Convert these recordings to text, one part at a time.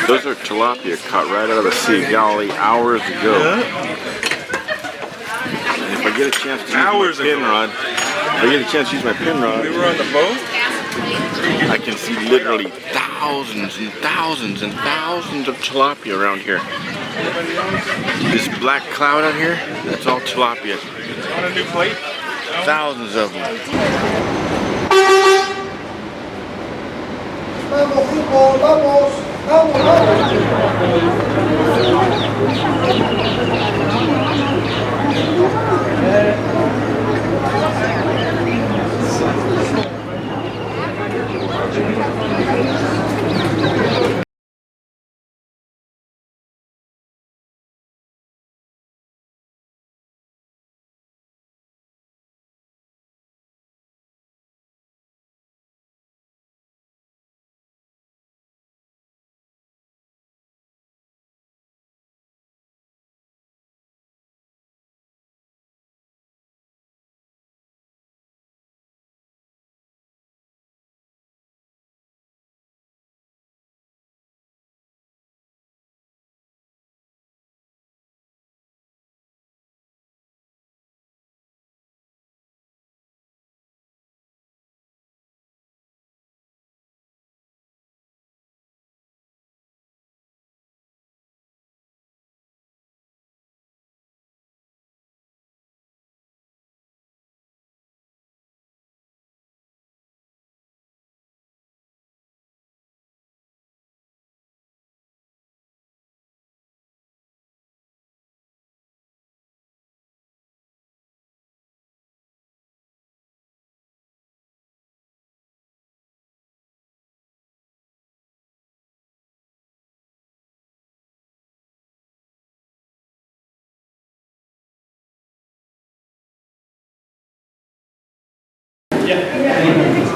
Those are tilapia caught right out of the Sea of Galilee hours ago. And if I get a chance to use my pin rod, We were on the boat? I can see literally thousands and thousands and thousands of tilapia around here. This black cloud out here, that's all tilapia. On a new plate? Thousands of them. Vamos, fútbol, vamos, vamos,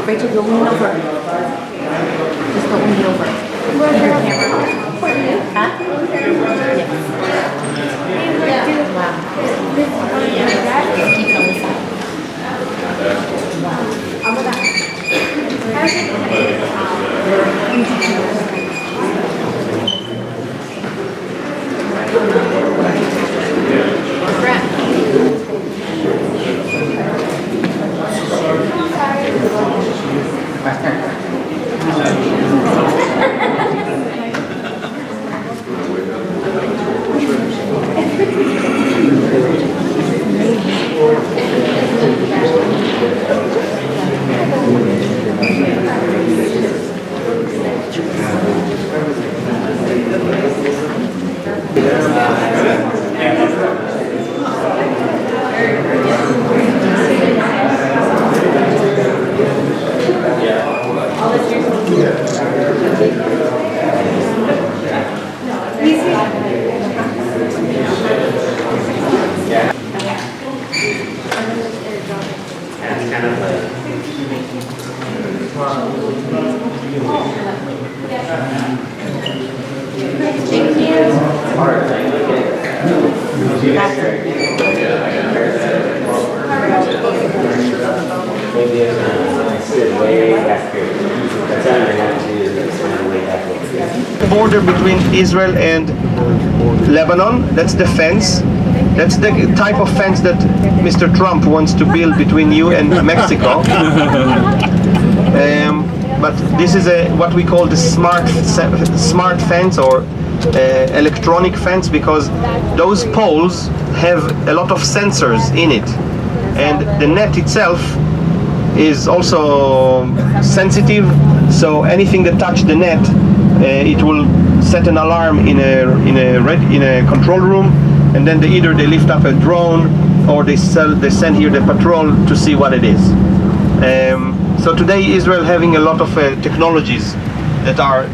Rachel, go lean over. Just go lean over. Huh? Yes. Wow. Keep it on the side. Border between Israel and Lebanon, that's the fence. That's the type of fence that Mr. Trump wants to build between you and Mexico. But this is what we call the smart fence or electronic fence, because those poles have a lot of sensors in it, and the net itself is also sensitive, so anything that touches the net, it will set an alarm in a control room, and then they lift up a drone or they send here the patrol to see what it is. So today Israel having a lot of technologies that are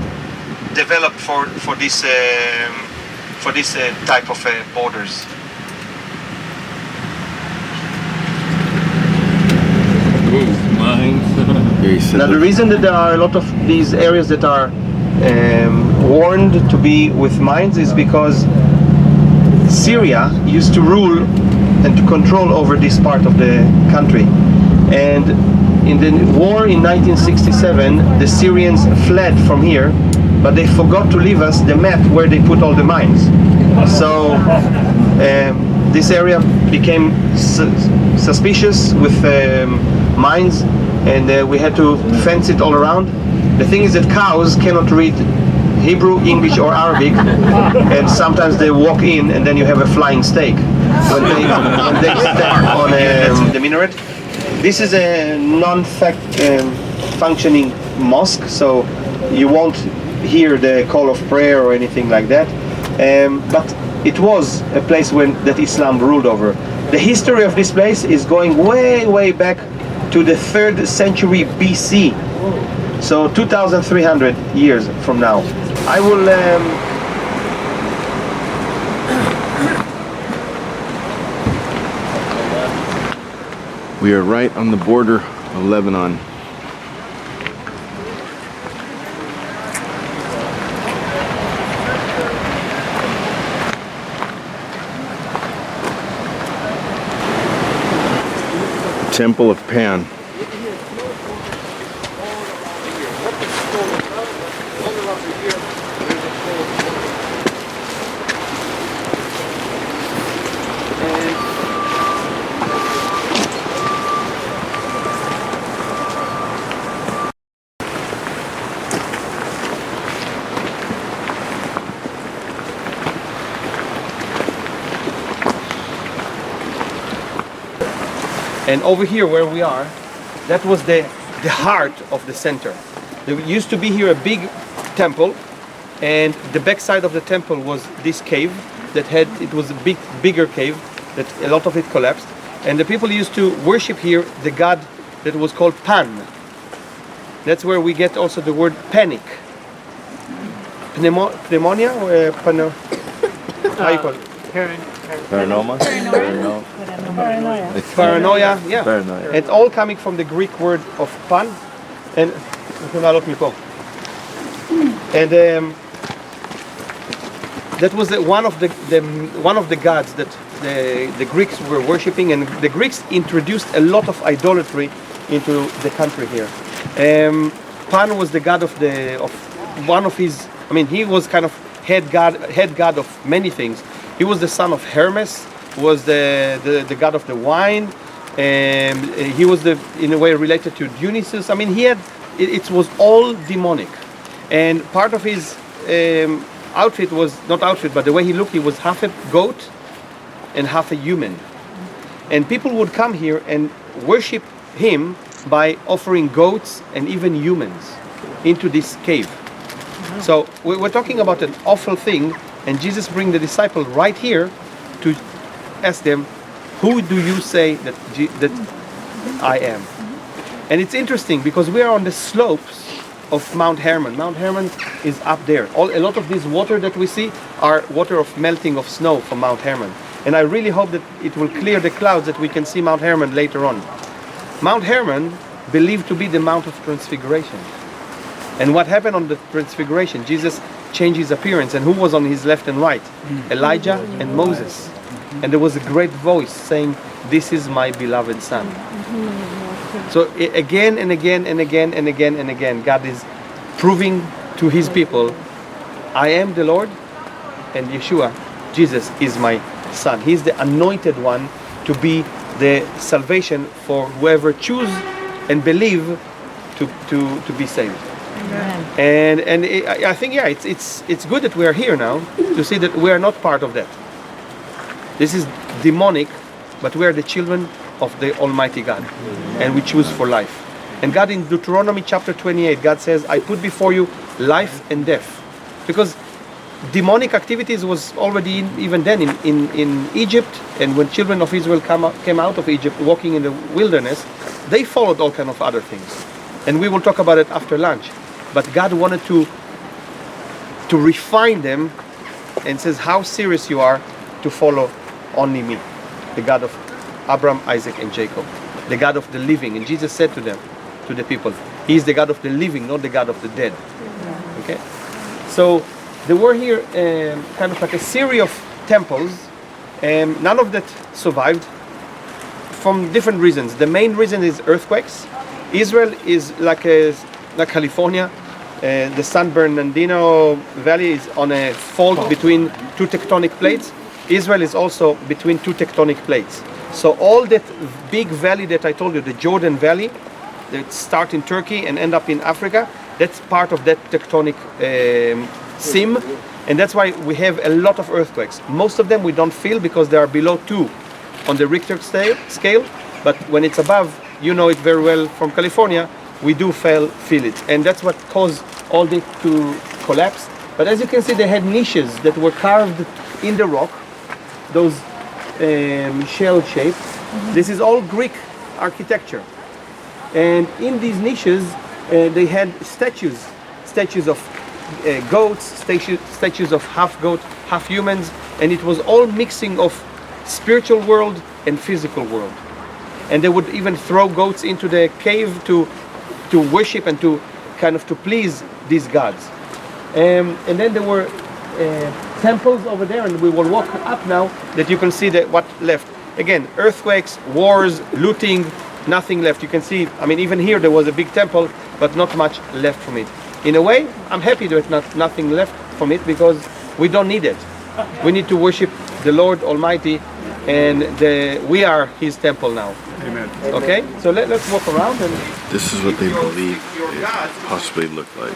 developed for this type of borders. Now the reason that there are a lot of these areas that are warned to be with mines is because Syria used to rule and to control over this part of the country, and in the war in 1967 the Syrians fled from here but they forgot to leave us the map where they put all the mines. So this area became suspicious with mines, and we had to fence it all around. The thing is that cows cannot read Hebrew, English or Arabic, and sometimes they walk in and then you have a flying steak when they step on the minaret. This is a non-functioning mosque, so you won't hear the call of prayer or anything like that. But it was a place that Islam ruled over. The history of this place is going way, way back to the 3rd century BC. So 2,300 years from now. I will We are right on the border of Lebanon. Temple of Pan. And over here where we are, that was the heart of the center. There used to be here a big temple, and the back side of the temple was this cave that it was a bigger cave that a lot of it collapsed. And the people used to worship here the god that was called Pan. That's where we get also the word panic. Pneumonia or how you call it? Paranoia? Paranoia, yeah. Paranoia. It's all coming from the Greek word of pan, and that was one of the gods that the Greeks were worshipping, and the Greeks introduced a lot of idolatry into the country here. Pan was the god of one of his. I mean, he was kind of head god of many things. He was the son of Hermes, was the god of the wine, and he was in a way related to Dionysus. I mean, it was all demonic, and part of his outfit was not outfit, but the way he looked, he was half a goat and half a human, and people would come here and worship him by offering goats and even humans into this cave. So we're talking about an awful thing. And Jesus brings the disciple right here to ask them, who do you say that I am? And it's interesting because we are on the slopes of Mount Hermon. Mount Hermon is up there. A lot of this water that we see are water of melting of snow from Mount Hermon. And I really hope that it will clear the clouds that we can see Mount Hermon later on. Mount Hermon believed to be the Mount of Transfiguration. And what happened on the Transfiguration? Jesus changed his appearance, and who was on his left and right? Elijah and Moses. And there was a great voice saying, "This is my beloved son." So again and again and again and again and again, God is proving to his people, I am the Lord, and Yeshua, Jesus, is my son. He's the anointed one to be the salvation for whoever choose and believe to be saved. Amen. And I think, yeah, it's good that we are here now to see that we are not part of that. This is demonic, but we are the children of the Almighty God, and we choose for life. And God in Deuteronomy chapter 28, God says, I put before you life and death. Because demonic activities was already even then in Egypt, and when children of Israel came out of Egypt walking in the wilderness, they followed all kind of other things. And we will talk about it after lunch. But God wanted to refine them and says how serious you are to follow only me, the God of Abraham, Isaac, and Jacob, the God of the living. And Jesus said to them, to the people, He is the God of the living, not the God of the dead. Okay? So there were here kind of like a series of temples, and none of that survived from different reasons. The main reason is earthquakes. Israel is like California. the San Bernardino Valley is on a fault between two tectonic plates. Israel is also between two tectonic plates. So all that big valley that I told you, the Jordan Valley, that start in Turkey and end up in Africa, that's part of that tectonic seam. And that's why we have a lot of earthquakes. Most of them we don't feel because they are below 2 on the Richter scale. But when it's above, you know it very well from California, we do feel it. And that's what caused all this to collapse. But as you can see, they had niches that were carved in the rock, those shell shapes. This is all Greek architecture. And in these niches, they had statues of goats, statues of half goat, half humans, and it was all mixing of spiritual world and physical world. And they would even throw goats into the cave to worship and to kind of to please these gods. And then there were temples over there, and we will walk up now that you can see that what left. Again, earthquakes, wars, looting, nothing left. You can see, I mean, even here there was a big temple, but not much left from it. In a way, I'm happy that nothing left from it because we don't need it. We need to worship the Lord Almighty, and we are His temple now. Amen. Okay, so let's walk around and. This is what they believe it possibly looked like.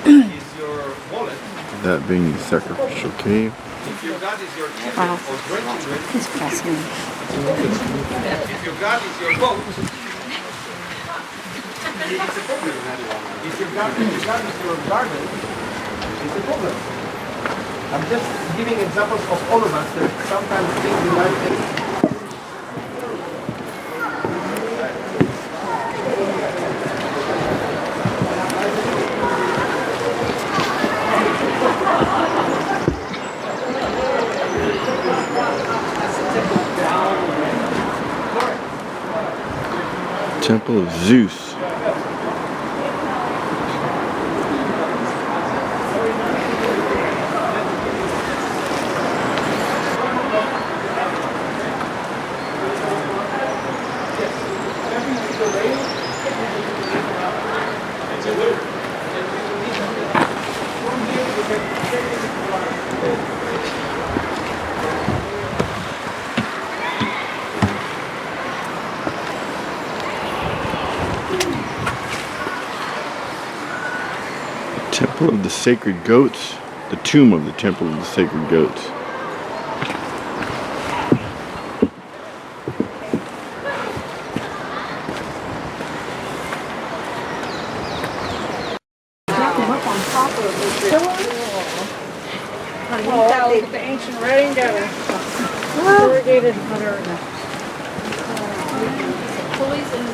Is your wallet. That being the sacrificial cave. If your God is your children Wow. or grandchildren, It's fascinating. if your God is your boat, it's a problem. If your God is your garden, it's a problem. I'm just giving examples of all of us that sometimes think we like things. Temple of Zeus. Temple of the Sacred Goats. The tomb of the Temple of the Sacred Goats. The ancient writing data. Corrugated under. Pulleys and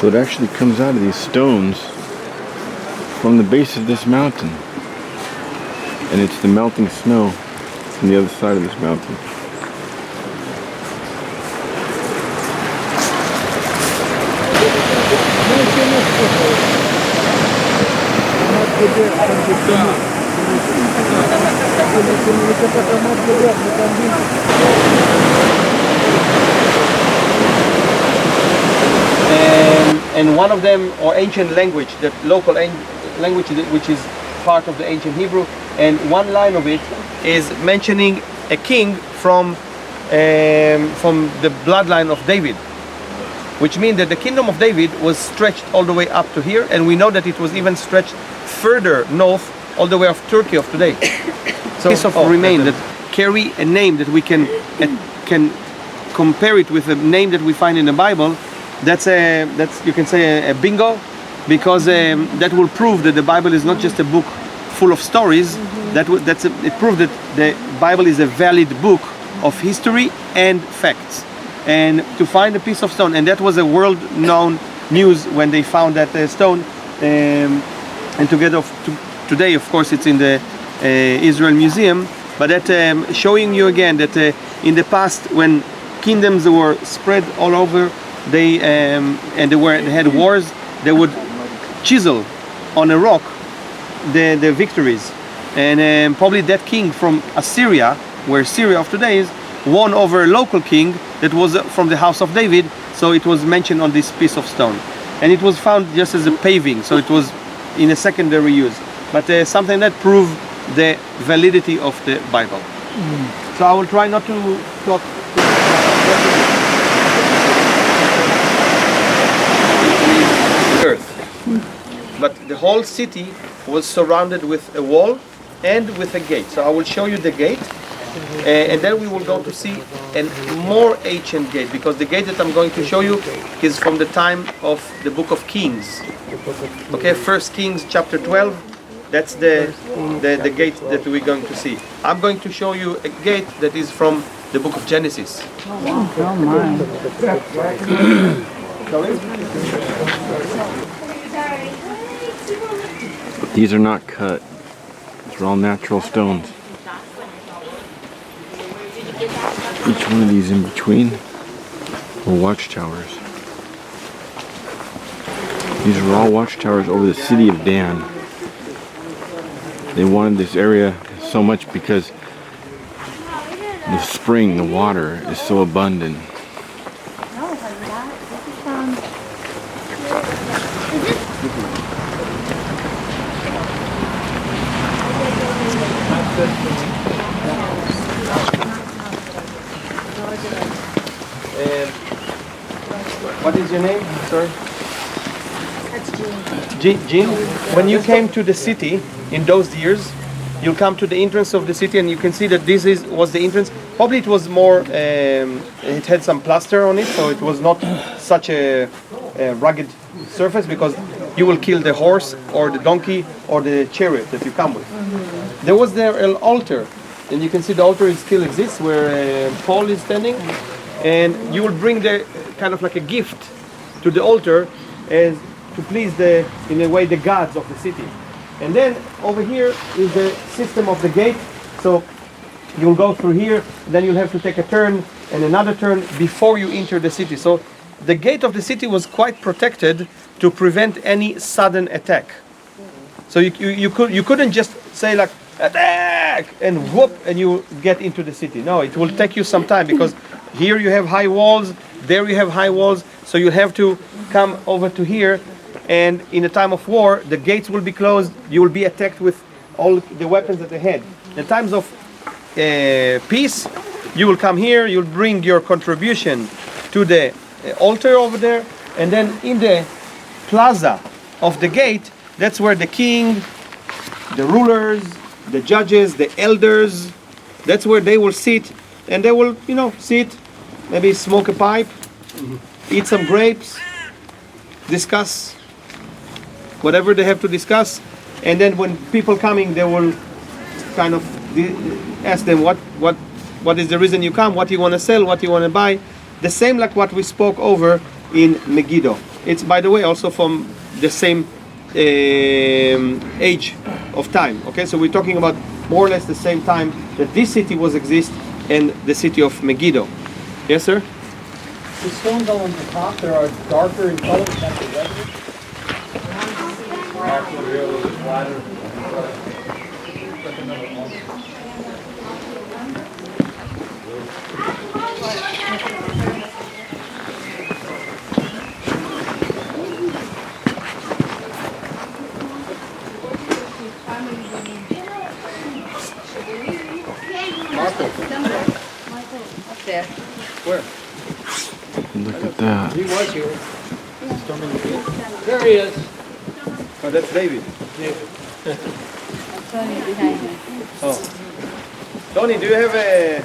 So it actually comes out of these stones from the base of this mountain. And it's the melting snow from the other side of this mountain. And one of them, or ancient language, that local language which is part of the ancient Hebrew, and one line of it is mentioning a king from the bloodline of David, which means that the kingdom of David was stretched all the way up to here, and we know that it was even stretched further north, all the way of Turkey of today. So piece of remain that carry a name that we can compare it with a name that we find in the Bible. That's you can say a bingo, because that will prove that the Bible is not just a book full of stories. It proved that the Bible is a valid book of history and facts. And to find a piece of stone, and that was a world-known news when they found that stone. And today, of course, it's in the Israel Museum. But that showing you again that in the past, when kingdoms were spread all over, they had wars, they would chisel on a rock the victories. And probably that king from Assyria, where Syria of today is, won over a local king that was from the house of David, so it was mentioned on this piece of stone. And it was found just as a paving, so it was in a secondary use. But something that proved the validity of the Bible. So I will try not to talk. Earth. But the whole city was surrounded with a wall and with a gate. So I will show you the gate, and then we will go to see a more ancient gate, because the gate that I'm going to show you is from the time of the book of Kings. Okay, 1 Kings chapter 12. That's the gate that we're going to see. I'm going to show you a gate that is from the book of Genesis. These are not cut. These are all natural stones. Each one of these in between are watchtowers. These are all watchtowers over the city of Dan. They wanted this area so much because the spring, the water, is so abundant. What is your name, sir? That's Jim. When you came to the city in those years, you'll come to the entrance of the city, and you can see that this was the entrance. Probably it was more, it had some plaster on it, so it was not such a rugged surface, because you will kill the horse or the donkey or the chariot that you come with. There was there an altar, and you can see the altar still exists where Paul is standing, and you will bring the kind of like a gift to the altar as to please in a way the gods of the city. And then over here is the system of the gate. So you'll go through here, then you'll have to take a turn and another turn before you enter the city. So the gate of the city was quite protected to prevent any sudden attack. So you couldn't just say like attack and whoop and you get into the city. No, it will take you some time, because here you have high walls, there you have high walls, so you have to come over to here, and in a time of war the gates will be closed, you will be attacked with all the weapons that they had. In times of peace, you will come here, you'll bring your contribution to the altar over there, and then in the plaza of the gate, that's where the king, the rulers, the judges, the elders, that's where they will sit, and they will, sit, maybe smoke a pipe, eat some grapes, discuss whatever they have to discuss, and then when people coming, they will kind of ask them what is the reason you come, what you want to sell, what you want to buy. The same like what we spoke over in Megiddo. It's, by the way, also from the same age of time. Okay, so we're talking about more or less the same time that this city was exist and the city of Megiddo. Yes, sir? The stones on the top, there are darker in color than the regular. up there. Where? Look at that. He was here. There he is. Oh, that's David. Oh. Tony, do you have a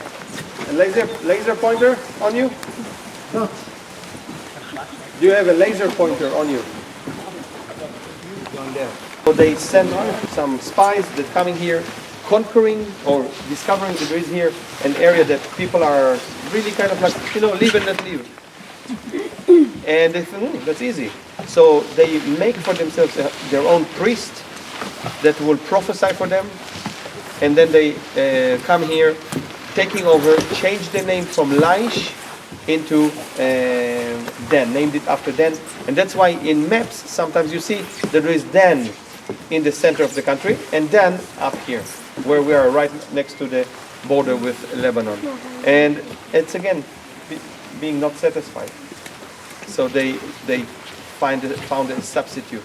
laser pointer on you? No. Do you have a laser pointer on you? So they send some spies that coming here, conquering or discovering that there is here an area that people are really kind of like, live and let live. And they think, that's easy. So they make for themselves their own priest that will prophesy for them. And then they come here, taking over, change the name from Laish into Dan, named it after Dan. And that's why in maps, sometimes you see that there is Dan in the center of the country and Dan up here, where we are right next to the border with Lebanon. And it's again being not satisfied. So they found a substitute.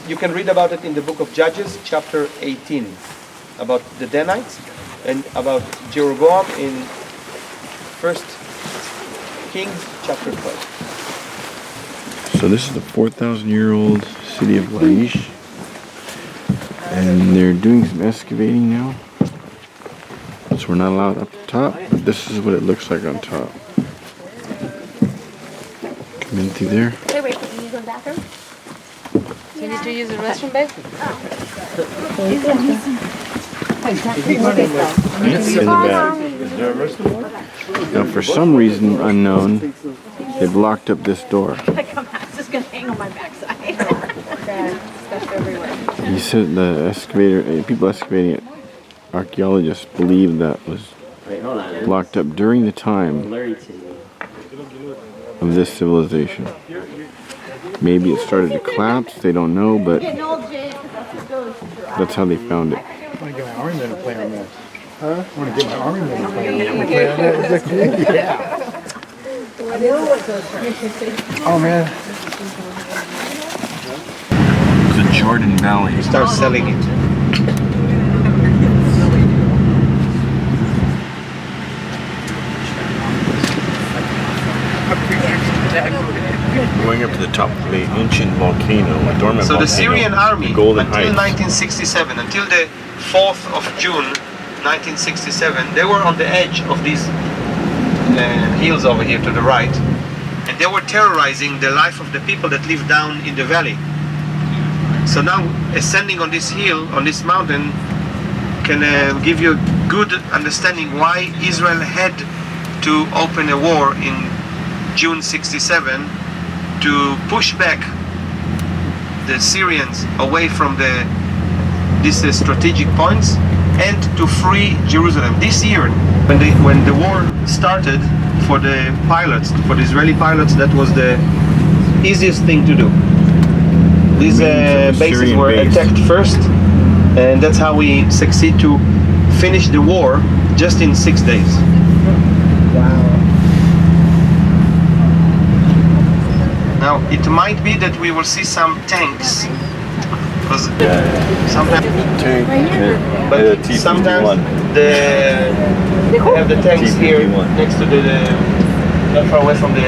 You can read about it in the book of Judges, chapter 18, about the Danites, and about Jeroboam in 1 Kings, chapter 12. So this is the 4,000-year-old city of Laish, and they're doing some excavating now. So we're not allowed up top, but this is what it looks like on top. Come in through there. Wait, can you use the bathroom? You need to use the restroom, babe? It's in the back. Now, for some reason unknown, they blocked up this door. It's just gonna hang on my backside. Stuff everywhere. He said the people excavating it, archaeologists believe that was blocked up during the time of this civilization. Maybe it started to collapse, they don't know, but that's how they found it. I want to get my army men to play on that. Huh? I want to get my army men to play on that. Is that cool? Yeah. Oh man. The Jordan Valley. Start selling it. Going up to the top of the ancient volcano, a dormant So the volcano, Syrian army, the Golden until Heights. 1967, until the 4th of June 1967, they were on the edge of these hills over here to the right, and they were terrorizing the life of the people that live down in the valley. So now ascending on this hill, on this mountain, can give you a good understanding why Israel had to open a war in June 67 to push back the Syrians away from these strategic points and to free Jerusalem. This year, when the war started, for the pilots, for the Israeli pilots, that was the easiest thing to do. These bases Syrian were base. attacked first, and that's how we succeed to finish the war just in 6 days. Now, it might be that we will see some tanks, because sometimes, but sometimes they have the tanks here next to not far away from the,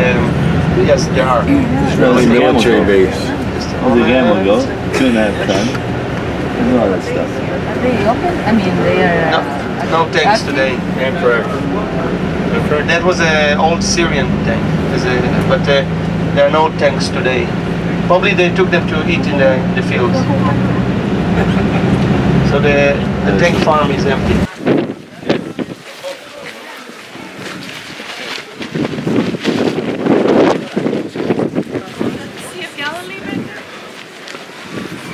yes, there are. Israeli military base. How the game will go? 2.5 tons. And all that stuff. Are they open? I mean, they are... No tanks today. That was an old Syrian tank, but there are no tanks today. Probably they took them to eat in the fields. So the tank farm is empty.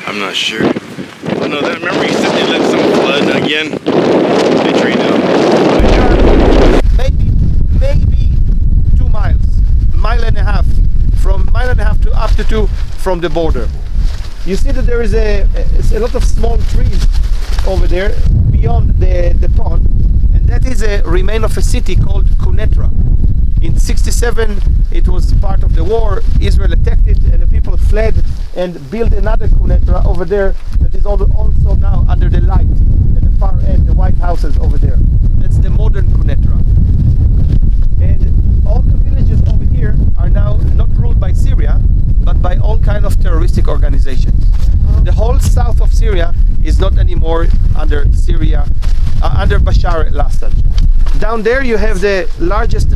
I'm not sure. Oh no, that, remember you said they let some flood again? They drained it out. Maybe 2 miles, mile and a half to up to 2 from the border. You see that there is a lot of small trees over there beyond the pond, and that is a remain of a city called Quneitra. In 67, it was part of the war. Israel attacked it, and the people fled and built another Quneitra over there that is also now under the light at the far end, the white houses over there. That's the modern Quneitra. And all the villages over here are now not ruled by Syria, but by all kind of terroristic organizations. The whole south of Syria is not anymore under Syria, under Bashar al-Assad. Down there you have the largest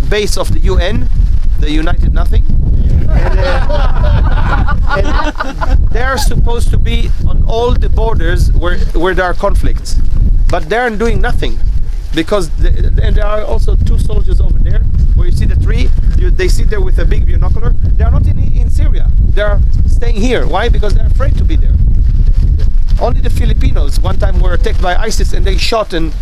base of the UN, the United Nothing. And they are supposed to be on all the borders where there are conflicts, but they aren't doing nothing, because and there are also 2 soldiers over there where you see the tree. They sit there with a big binocular. They are not in Syria. They are staying here. Why? Because they're afraid to be there. Only the Filipinos one time were attacked by ISIS, and they shot and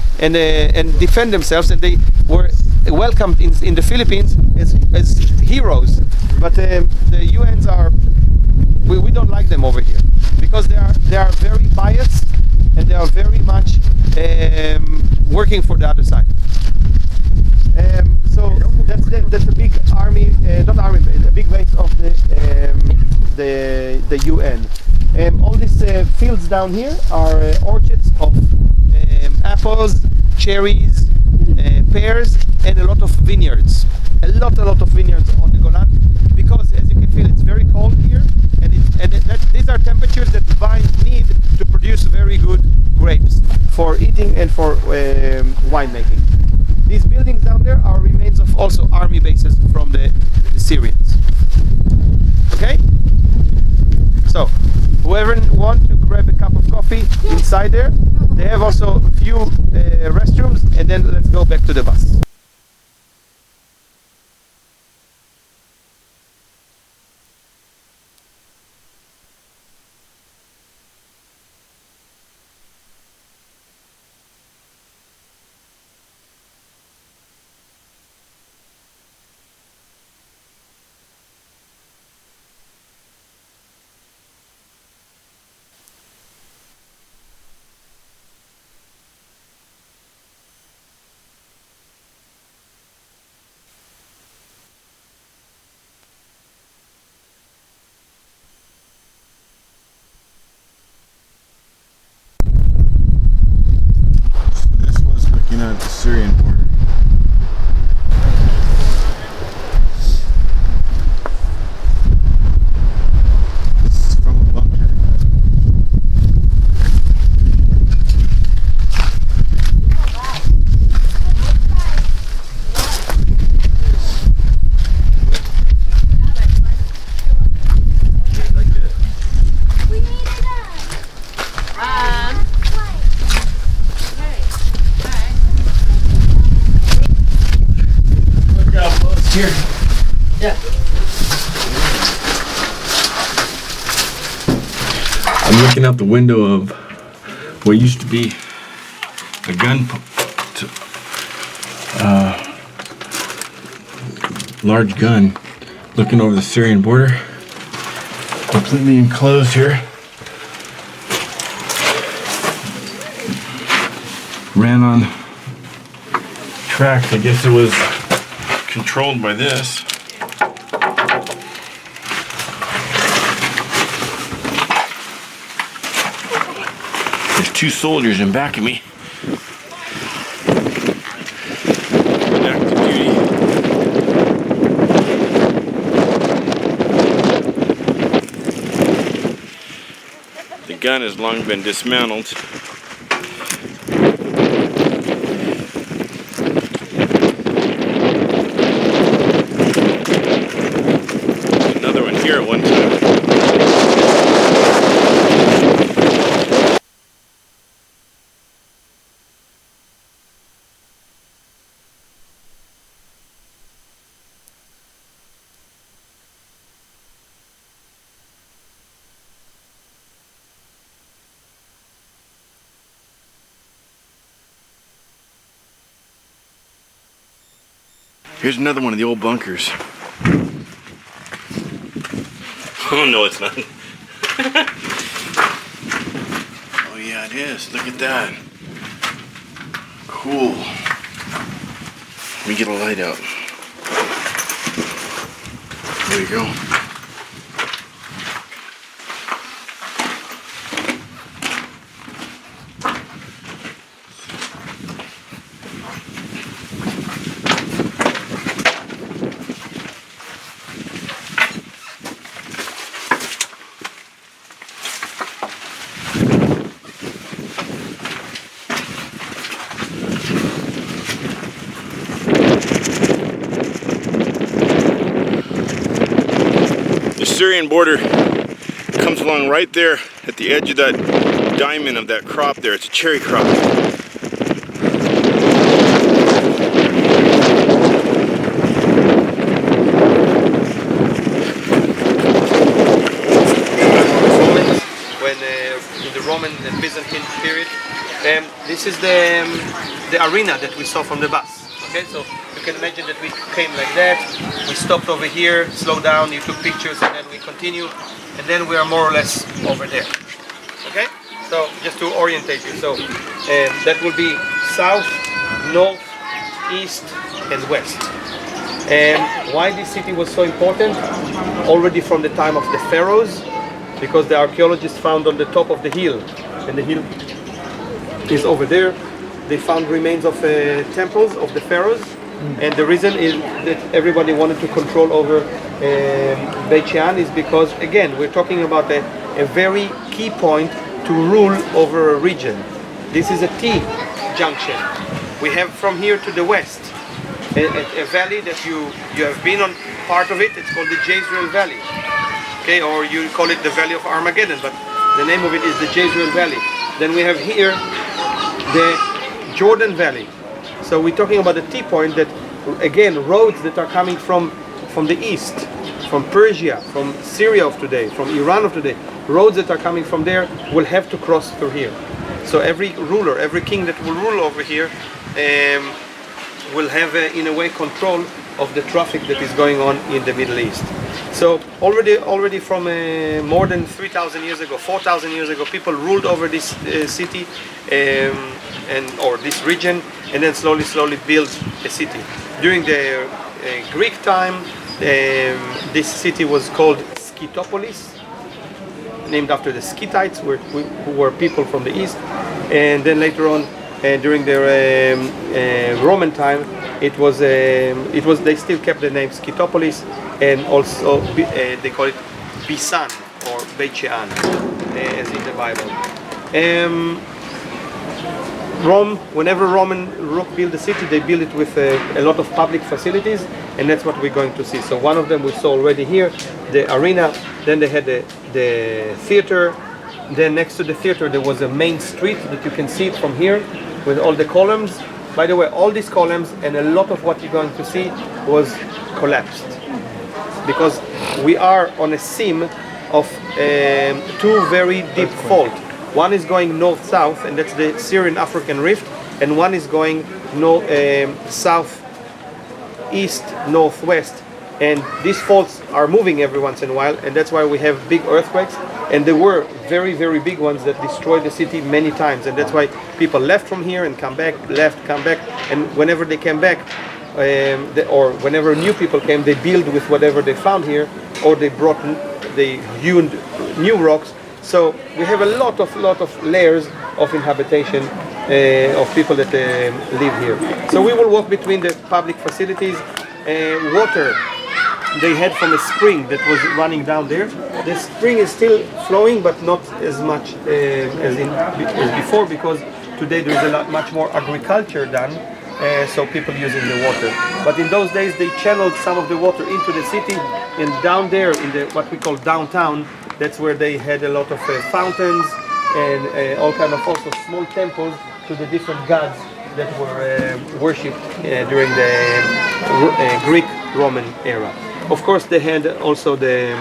defend themselves, and they were welcomed in the Philippines as heroes. But the UNs are, we don't like them over here, because they are very biased, and they are very much working for the other side. So that's a big army, not army, but a big base of the UN. All these fields down here are orchards of apples, cherries, pears, and a lot of vineyards. A lot of vineyards on the Golan, because as you can feel, it's very cold here, and these are temperatures that vines need to produce very good grapes for eating and for winemaking. These buildings down there are remains of also army bases from the Syrians. Okay? So, whoever wants to grab a cup of coffee inside there, they have also a few restrooms, and then let's go back to the bus. This was looking at the Syrian border. This is from a bunker. I'm looking out the window of what used to be a large gun, looking over the Syrian border. Completely enclosed here. Ran on tracks. I guess it was controlled by this. There's two soldiers in back of me. Active duty. The gun has long been dismantled. Another one here at one time. Here's another one of the old bunkers. Oh no, it's not. Oh yeah, it is. Look at that. Cool. Let me get a light out. There you go. The Syrian border comes along right there at the edge of that diamond of that crop there. It's a cherry crop. When in the Roman and Byzantine period, this is the arena that we saw from the bus. Okay, so you can imagine that we came like that, we stopped over here, slowed down, you took pictures, and then we continue, and then we are more or less over there. Okay? So just to orientate you, so that will be south, north, east, and west. And why this city was so important? Already from the time of the pharaohs, because the archaeologists found on the top of the hill, and the hill is over there. They found remains of temples of the pharaohs, and the reason is that everybody wanted to control over Beit Shean is because, again, we're talking about a very key point to rule over a region. This is a T junction. We have from here to the west a valley that you have been on part of it. It's called the Jezreel Valley, okay, or you call it the Valley of Armageddon, but the name of it is the Jezreel Valley. Then we have here the Jordan Valley. So we're talking about a T point that, again, roads that are coming from the east, from Persia, from Syria of today, from Iran of today, roads that are coming from there will have to cross through here. So every ruler, every king that will rule over here will have, in a way, control of the traffic that is going on in the Middle East. So already from more than 3,000 years ago, 4,000 years ago, people ruled over this city or this region, and then slowly built a city. During the Greek time, this city was called Skytopolis, named after the Skytites, who were people from the east. And then later on, during the Roman time, they still kept the name Skytopolis, and also they call it Bisan or Beit Shean, as in the Bible. Rome, whenever Roman built the city, they built it with a lot of public facilities, and that's what we're going to see. So one of them we saw already here, the arena. Then they had the theater. Then next to the theater there was a main street that you can see it from here with all the columns. By the way, all these columns and a lot of what you're going to see was collapsed, because we are on a seam of two very deep faults. One is going north-south, and that's the Syrian-African rift, and one is going south-east-northwest. And these faults are moving every once in a while, and that's why we have big earthquakes. And there were very, very big ones that destroyed the city many times, and that's why people left from here and come back, left, come back, and whenever they came back, or whenever new people came, they built with whatever they found here, or they hewn new rocks. So we have a lot of layers of inhabitation of people that live here. So we will walk between the public facilities. Water they had from a spring that was running down there. The spring is still flowing, but not as much as before, because today there is much more agriculture done, so people using the water. But in those days they channeled some of the water into the city, and down there in what we call downtown, that's where they had a lot of fountains and all kind of also small temples to the different gods that were worshipped during the Greek-Roman era. Of course, they had also the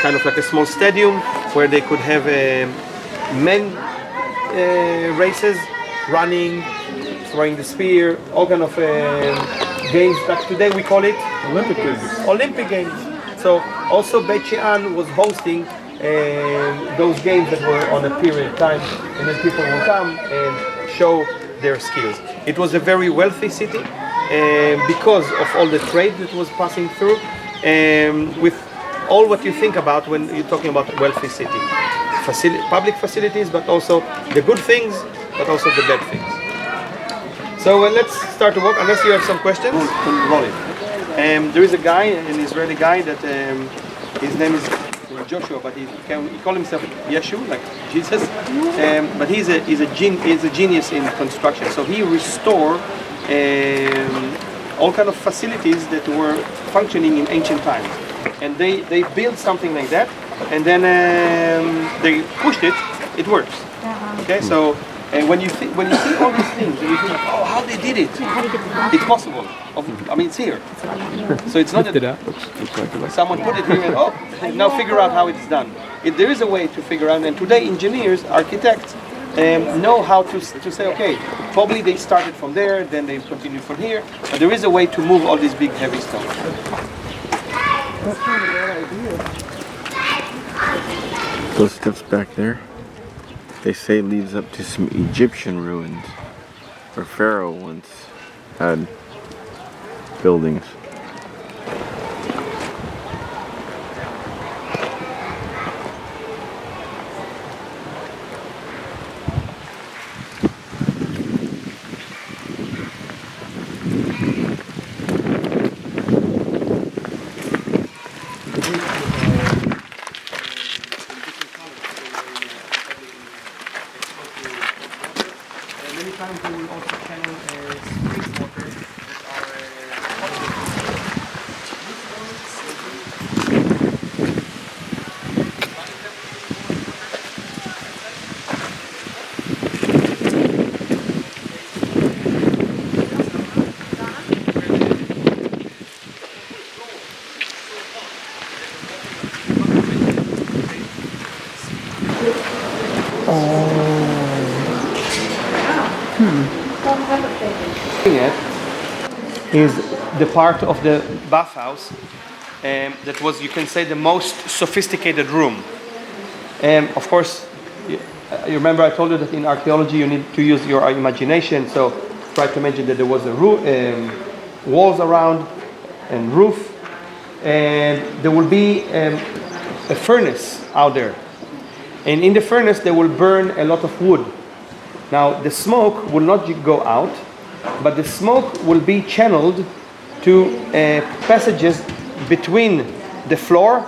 kind of like a small stadium where they could have men races, running, throwing the spear, all kind of games. Like today we call it Olympic Games. Olympic Games. So also Beit Shean was hosting those games that were on a period of time, and then people will come and show their skills. It was a very wealthy city because of all the trade that was passing through, with all what you think about when you're talking about a wealthy city. Public facilities, but also the good things, but also the bad things. So let's start to walk, unless you have some questions. Roll it. There is a guy, an Israeli guy, that his name is Joshua, but he call himself Yeshu, like Jesus. But he's a genius in construction. So he restored all kind of facilities that were functioning in ancient times, and they built something like that, and then they pushed it. It works. Okay, so. And when you see all these things, and you think, oh, how they did it? It's possible. I mean, it's here. So it's not that someone put it here and now figure out how it's done. There is a way to figure out, and today engineers, architects, know how to say, okay, probably they started from there, then they continue from here, but there is a way to move all these big heavy stones. That's not a bad idea. Those steps back there. They say it leads up to some Egyptian ruins, where Pharaoh once had buildings. Many times they will also channel springs water is the part of the bathhouse that was, you can say, the most sophisticated room. Of course, you remember I told you that in archaeology you need to use your imagination, so try to imagine that there was a walls around and roof, and there will be a furnace out there. And in the furnace they will burn a lot of wood. Now the smoke will not go out, but the smoke will be channeled to passages between the floor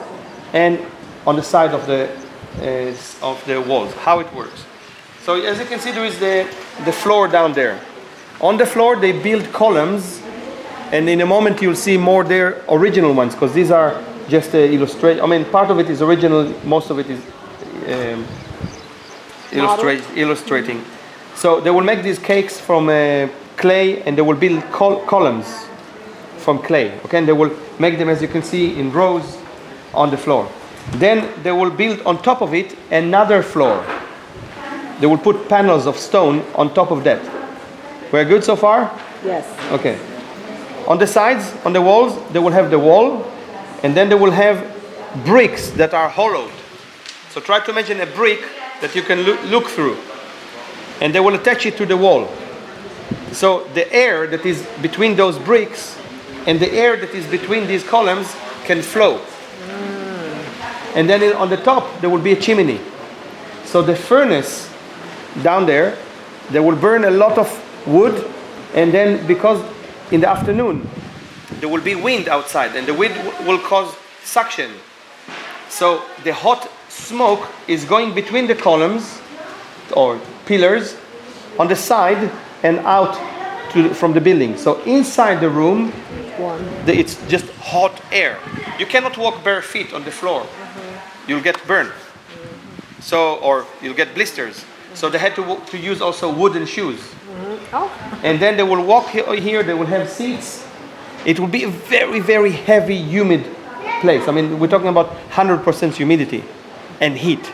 and on the side of the walls. How it works. So as you can see, there is the floor down there. On the floor they build columns, and in a moment you'll see more there original ones, because these are just illustrate. I mean, part of it is original, most of it is illustrating. So they will make these cakes from clay, and they will build columns from clay. Okay, and they will make them, as you can see, in rows on the floor. Then they will build on top of it another floor. They will put panels of stone on top of that. We're good so far? Yes. Okay. On the sides, on the walls, they will have the wall, and then they will have bricks that are hollowed. So try to imagine a brick that you can look through, and they will attach it to the wall. So the air that is between those bricks and the air that is between these columns can flow. And then on the top there will be a chimney. So the furnace down there, they will burn a lot of wood, and then because in the afternoon there will be wind outside, and the wind will cause suction. So the hot smoke is going between the columns or pillars on the side and out from the building. So inside the room, it's just hot air. You cannot walk bare feet on the floor. You'll get burned. So, or you'll get blisters. So they had to use also wooden shoes. And then they will walk here, they will have seats. It will be a very, very heavy, humid place. I mean, we're talking about 100% humidity and heat.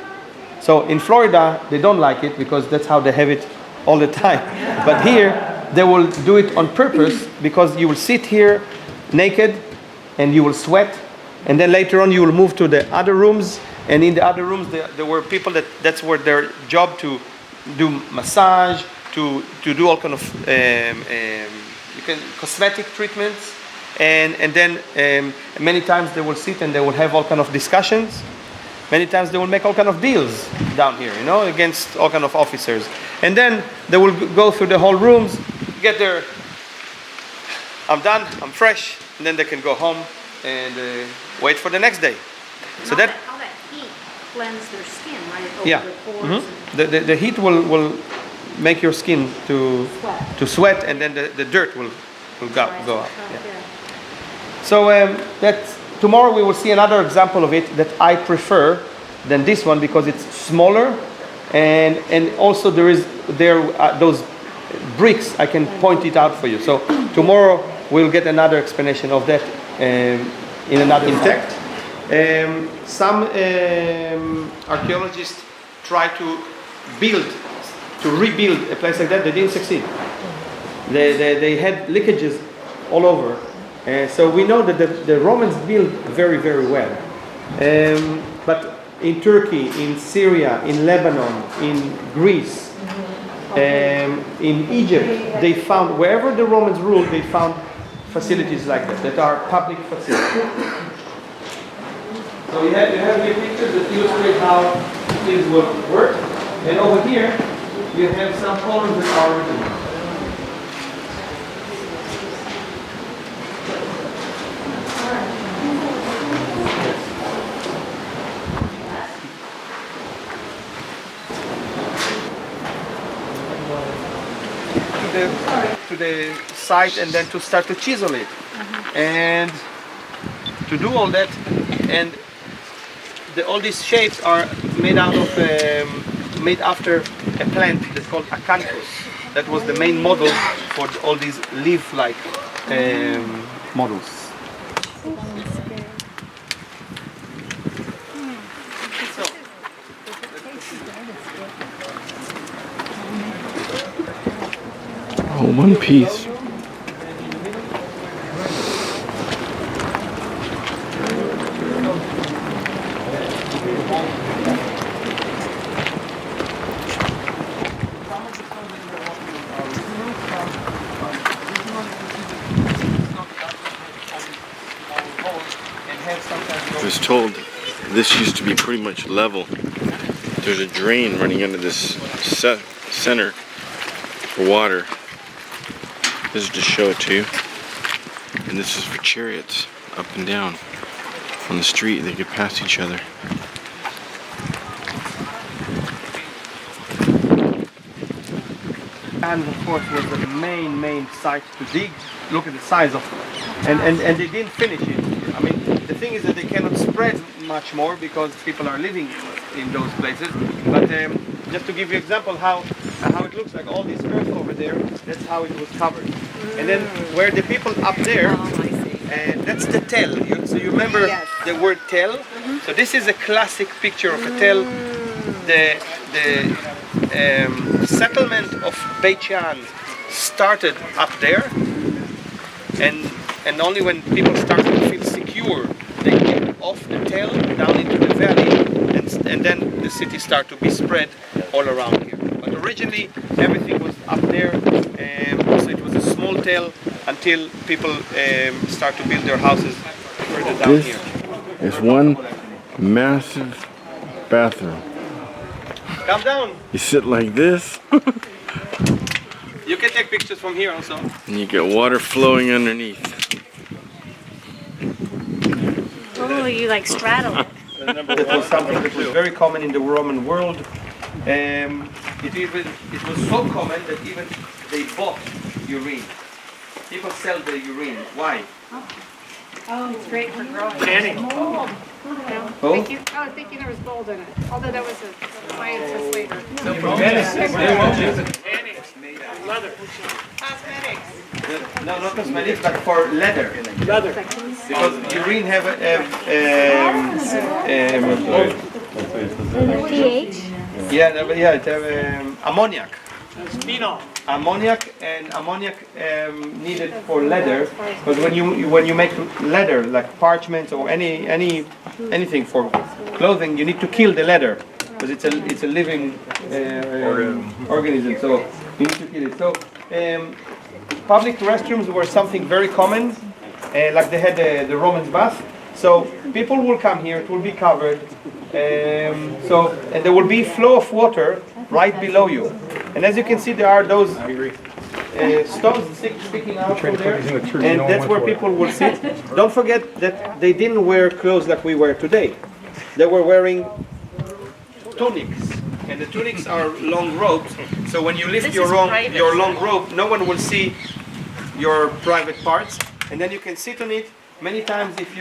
So in Florida, they don't like it because that's how they have it all the time. But here, they will do it on purpose, because you will sit here naked and you will sweat. And then later on, you will move to the other rooms. And in the other rooms, there were people that's were their job to do massage, to do all kind of cosmetic treatments. And then many times they will sit and they will have all kind of discussions. Many times they will make all kind of deals down here, against all kind of officers. And then they will go through the whole rooms, get their, I'm done, I'm fresh, and then they can go home and wait for the next day. So that all that heat blends their skin, right? Over yeah, the pores. the heat will make your skin to sweat, and then the dirt will go up. Yeah. So that's. Tomorrow we will see another example of it that I prefer than this one, because it's smaller, and also there those bricks. I can point it out for you. So tomorrow we'll get another explanation of that in another text. Some archaeologists try to rebuild a place like that. They didn't succeed. They had leakages all over. So we know that the Romans built very, very well. But in Turkey, in Syria, in Lebanon, in Greece, in Egypt, they found, wherever the Romans ruled, they found facilities like that are public facilities. So you have here pictures that illustrate how things will work. And over here, you have some columns that are written. To the site and then to start to chisel it. And to do all that, and all these shapes are made out of made after a plant that's called acanthus. That was the main model for all these leaf-like models. Oh, one piece. I was told this used to be pretty much level. There's a drain running under this center for water. This is to show it to you. And this is for chariots up and down on the street. They could pass each other. And of course was the main site to dig. Look at the size of it. And they didn't finish it. I mean, the thing is that they cannot spread much more because people are living in those places. But just to give you an example how it looks like, all this earth over there, that's how it was covered. And then where the people up there, that's the tell. So you remember the word tell? So this is a classic picture of a tell. The settlement of Beit Shean started up there, and only when people started to feel secure, they came off the tell down into the valley, and then the city started to be spread all around here. But originally everything was up there, so it was a small tell until people start to build their houses further down here. It's one massive bathroom. Come down. You sit like this, You can take pictures from here also. and you get water flowing underneath. Oh, you like straddle it. That was something that was very common in the Roman world. It was so common that even they bought urine. People sell the urine. Why? Oh, it's great for growing. Oh? I was thinking there was gold in it, although that was a scientist later. Leather. No, not cosmetics, but for leather. Leather. Because urine have pH. it have ammonia. Ammonia needed for leather, because when you make leather like parchment or anything for clothing, you need to kill the leather because it's a living organism. So you need to kill it. So public restrooms were something very common, like they had the Romans bath. So people will come here; it will be covered. And there will be flow of water right below you. And as you can see, there are those stones sticking out from there, and that's where people will sit. Don't forget that they didn't wear clothes like we wear today. They were wearing tunics, and the tunics are long robes. So when you lift your long robe, no one will see your private parts, and then you can sit on it. Many times, if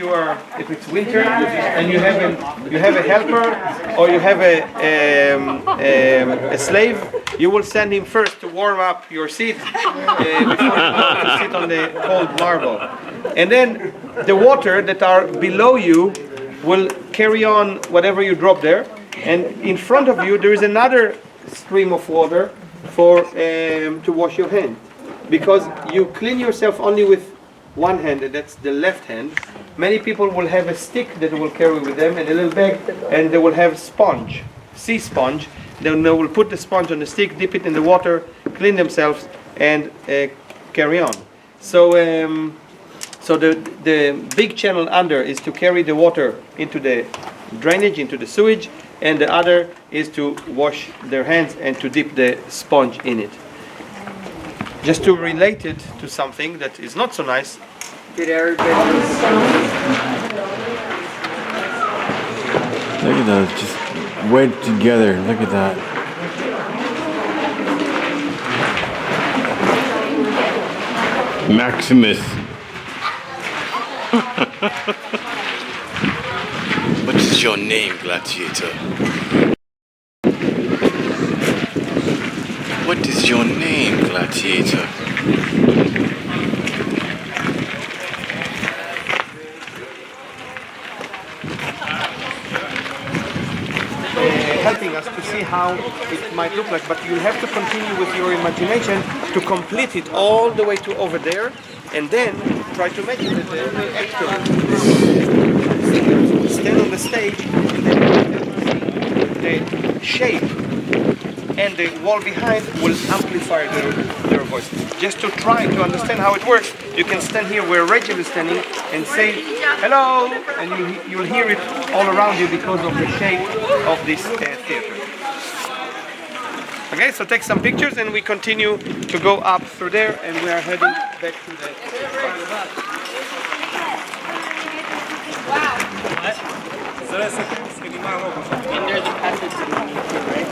it's winter and you have a helper or you have a slave, you will send him first to warm up your seat before you go to sit on the cold marble. And then the water that are below you will carry on whatever you drop there. And in front of you there is another stream of water for to wash your hand, because you clean yourself only with one hand, and that's the left hand, Many people will have a stick that they will carry with them and a little bag, and they will have sponge, sea sponge. Then they will put the sponge on the stick, dip it in the water, clean themselves, and carry on. So, so the big channel under is to carry the water into the drainage, into the sewage, and the other is to wash their hands and to dip the sponge in it. Just to relate it to something that is not so nice. Look at those, just wedged together. Look at that. Maximus. What is your name, gladiator? What is your name, gladiator? Helping us to see how it might look like, but you'll have to continue with your imagination to complete it all the way to over there, and then try to make it the actor stand on the stage, and then the shape and the wall behind will amplify their voice. Just to try to understand how it works, you can stand here where Rachel is standing and say hello, and you'll hear it all around you because of the shape of this theater. Okay, so take some pictures and we continue to go up through there, and we are heading back to the... And there's a passage to the right?